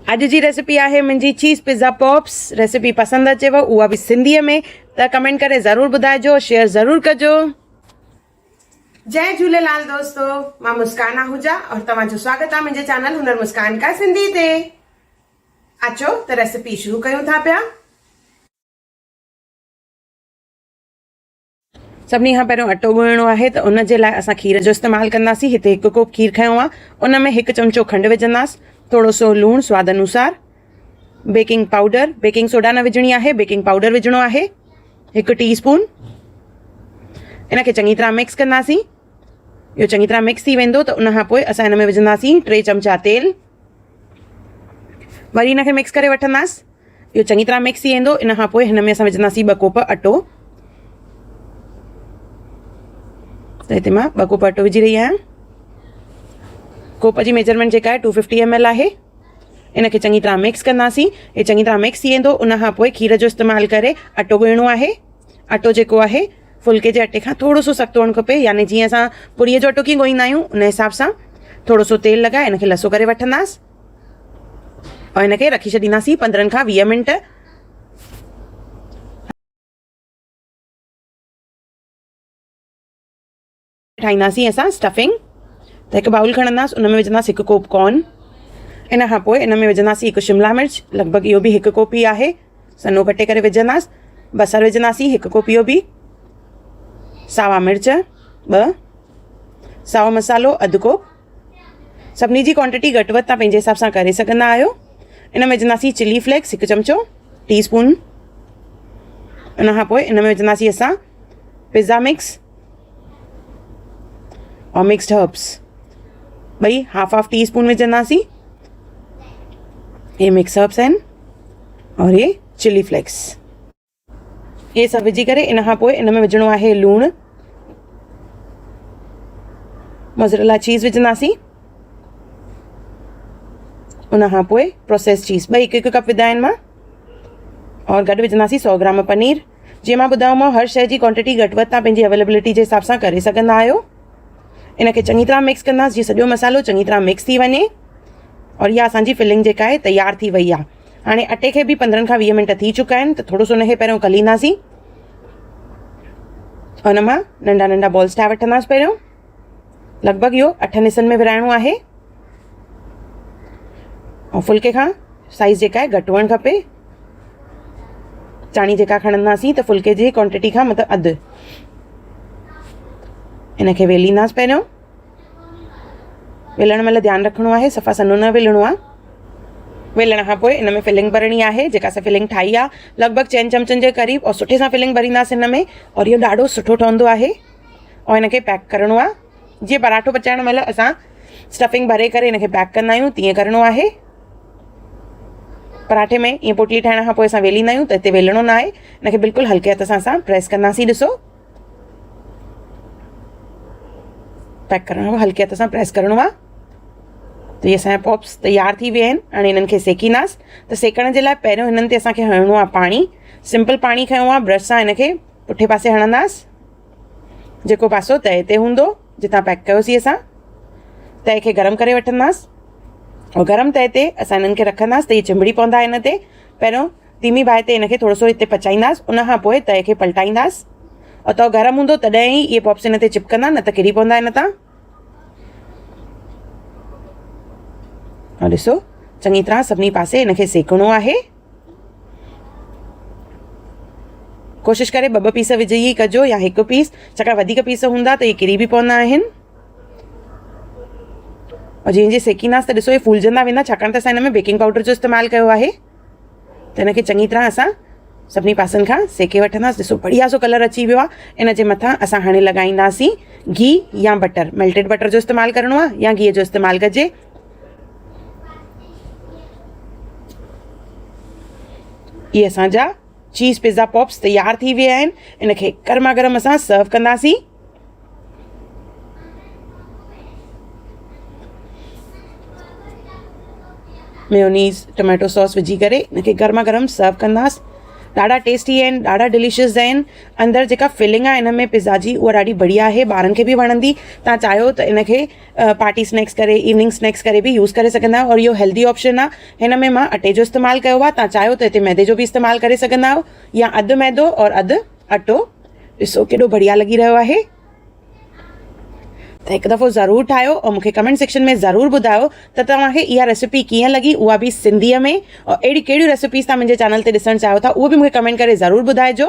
अॼु जी रेसिपी आहे मुंहिंजी चीज़ पिज़्ज़ा पॉप्स। रेसिपी पसंदि अचेव उहा बि सिंधीअ में त कमेंट करे ज़रूरु ॿुधाइजो, शेयर ज़रूरु कजो। जय झूलेलाल दोस्तों, मां मुस्कान आहूजा और तव्हांजो स्वागत आहे मुंहिंजे चैनल हुनर मुस्कान का सिंधी ते। अचो त रेसिपी शुरू कयूं था पिया। सभिनी खां पहिरियों अटो ॻोहिणो आहे त उन जे लाइ असां खीर जो इस्तेमालु कंदासीं। हिते 1 कोप खीर खयो आहे, उन में 1 चमचो खंडु विझंदासीं, थोड़ो सो लूणु स्वाद अनुसार, बेकिंग पाउडर, बेकिंग सोडा न विझणी आहे, बेकिंग पाउडर विझणो आहे 1 टीस्पून। इनखे चङी तरह मिक्स कंदासीं। इहो चङी तरह मिक्स थी वेंदो त उन खां पोइ असां हिन में विझंदासीं 3 चमचा तेल। वरी इनखे मिक्स करे वठंदासीं। इहो चङी तरह मिक्स थी वेंदो। इन खां पोइ हिन में असां विझंदासीं 2 कोप अटो। त हिते मां 2 कोप अटो विझी रही आहियां। कोप जी मेजरमेंट जेका आहे 250 ml आहे। इनखे चङी तरह मिक्स कंदासीं। हे चङी तरह मिक्स थी वेंदो। उन खां पोइ खीर जो इस्तेमालु करे अटो ॻोहिणो आहे। अटो जेको आहे फुल्के जे अटे खां थोड़ो सो सख़्तु हुअणु खपे, यानी जीअं असां पुरीअ जो अटो कीअं ॻोहींदा आहियूं उन हिसाब सां। थोड़ो सो तेल लॻाए इनखे लसो करे वठंदासीं और इनखे रखी छॾींदासीं 15 खां 20 मिंट। ठाहींदासीं असां स्टफिंग। त हिकु बाउल खणंदासीं, उन में विझंदासीं 1 कोप कॉर्न। इन खां पोइ इन में विझंदासीं 1 शिमला मिर्च, लॻभॻि इहो बि 1 कोप ई आहे, सन्हो कटे करे विझंदासीं। बसर विझंदासीं 1 कोप इहो बि, सावा मिर्च 2, साओ मसालो 1/2 कोप। सभिनी जी क्वांटिटी घटि वधि तव्हां पंहिंजे हिसाब सां करे सघंदा आहियो। इन में विझंदासीं चिली फ्लेक्स 1 चमचो, टीस्पून। इन खां पोइ इन में विझंदासीं असां पिज़्ज़ा मिक्स और मिक्स्ड हर्ब्स, ॿई हाफ टीस्पून विझंदासीं। ये मिक्स हर्ब्स आहिनि और ये चिली फ्लेक्स। ये सभु विझी करे इन खां पोइ इन में विझणो आहे लूणु, मोज़रेला चीज़ विझंदासीं। उन खां पोइ प्रोसेस चीज़ ॿई 1-1 कप विधा आहिनि मां, और गॾु विझंदासीं 100 ग्राम पनीर। जीअं मां ॿुधायोमांव हर शइ जी क्वांटिटी घटि वधि तव्हां पंहिंजी अवेलेबिलिटी जे हिसाब सां करे सघंदा आहियो। इनखे चङी तरह मिक्स कंदासीं जीअं सॼो मसालो चङी तरह मिक्स थी वञे। और इहा असांजी फिलिंग जेका आहे तयारु थी वई आहे। हाणे अटे खे बि 15 खां 20 मिंट थी चुका आहिनि, त थोड़ो सो उनखे पहिरियों कलींदासीं। हुन मां नंढा नंढा बॉल्स ठाहे वठंदासीं। पहिरियों लॻभॻि इहो 8 हिसनि में विराइणो आहे। ऐं फुल्के खां साइज़ जेका आहे घटि हुअणु खपे। चाणी जेका खणंदासीं त फुल्के जी क्वांटिटी खां मतिलबु अधु। इनखे वेलींदासीं। पहिरियों वेलण महिल ध्यानु रखिणो आहे सफ़ा सन्हो न वेलणो आहे। वेलण खां पोइ इन में फिलिंग भरणी आहे। जेका असां फिलिंग ठाही आहे लॻभॻि 4 चमचनि जे क़रीब, और सुठे सां फिलिंग भरींदासीं हिन में, और इहो ॾाढो सुठो ठहंदो आहे। और इनखे पैक करिणो आहे। जीअं पराठो पचाइण महिल असां स्टफिंग भरे करे इनखे पैक कंदा आहियूं, तीअं करिणो आहे। पराठे में ईअं पोटली ठाहिण खां पोइ असां वेलींदा आहियूं, त हिते वेलणो न आहे। इनखे बिल्कुलु हल्के हथ सां असां प्रेस कंदासीं। ॾिसो, पैक करणो आहे, हल्के हथ सां प्रेस करिणो आहे। त इहे असांजा पॉप्स तयारु थी विया आहिनि। हाणे इन्हनि खे सेकींदासीं। त सेकण जे लाइ पहिरियों हिननि ते असांखे हणिणो आहे पाणी। सिंपल पाणी खयो आहे, ब्रश सां इनखे पुठे पासे हणंदासीं। जेको पासो तए ते हूंदो जितां पैक कयोसीं असां, तए खे गरम करे वठंदासीं। और गरम तए ते असां इन्हनि खे रखंदासीं त इहे चिंबड़ी पवंदा हिन ते। पहिरियों धीमी बाहि ते इनखे थोरो सो हिते पचाईंदासीं, उन खां पोइ तए खे पलटाईंदासीं। और तओ गरम हूंदो तॾहिं ई इहे पॉप्स हिन ते चिपकंदा, न त किरी पवंदा हिन तां। और ॾिसो चङी तरह सभिनी पासे इनखे सेकणो आहे। कोशिशि करे 2-2 पीस विझी ई कजो, या 1 पीस, छाकाणि वधीक पीस हूंदा त इहे किरी बि पवंदा आहिनि। और जीअं जीअं सेकींदासीं त ॾिसो इहे फूलजंदा वेंदा, छाकाणि त असां हिन में बेकिंग पाउडर जो इस्तेमालु कयो आहे। त हिनखे चङी तरह असां सभिनी पासनि खां सेके वठंदासीं। ॾिसो बढ़िया सो कलर अची वियो आहे। इन जे मथां असां हाणे लॻाईंदासीं घी या बटर। मेल्टेड बटर जो इस्तेमालु करिणो आहे या घीअ जो इस्तेमालु कजे। इहे असांजा चीज़ पिज़्ज़ा पॉप्स तयारु थी विया आहिनि। इनखे गरमा गरम असां सर्व कंदासीं। मेयोनीज़ टमाटो सॉस विझी करे इनखे गरमा गरम सर्व कंदासीं। ॾाढा टेस्टी आहिनि, ॾाढा डिलीशियस आहिनि। अंदरि जेका फिलिंग आहे हिन में पिज़्ज़ा जी उहा ॾाढी बढ़िया आहे, ॿारनि खे बि वणंदी। तव्हां चाहियो त इनखे पार्टी स्नैक्स करे, इवनिंग स्नैक्स करे बि यूज़ करे सघंदा आहियो। और इहो हेल्दी ऑप्शन आहे। हिन में मां अटे जो इस्तेमालु कयो आहे, तव्हां चाहियो त हिते मैदे जो बि इस्तेमालु करे सघंदा आहियो, या अधु मैदो और अधु अटो। ॾिसो केॾो बढ़िया लॻी रहियो आहे। त हिकु दफ़ो ज़रूरु ठाहियो और मूंखे कमेंट सेक्शन में ज़रूरु ॿुधायो त तव्हांखे इहा रेसिपी कीअं लॻी, उहा बि सिंधीअ में। और अहिड़ी कहिड़ियूं रेसिपीज़ तव्हां मुंहिंजे चैनल ते ॾिसणु चाहियो था, उहो बि मूंखे कमेंट करे ज़रूरु ॿुधाइजो।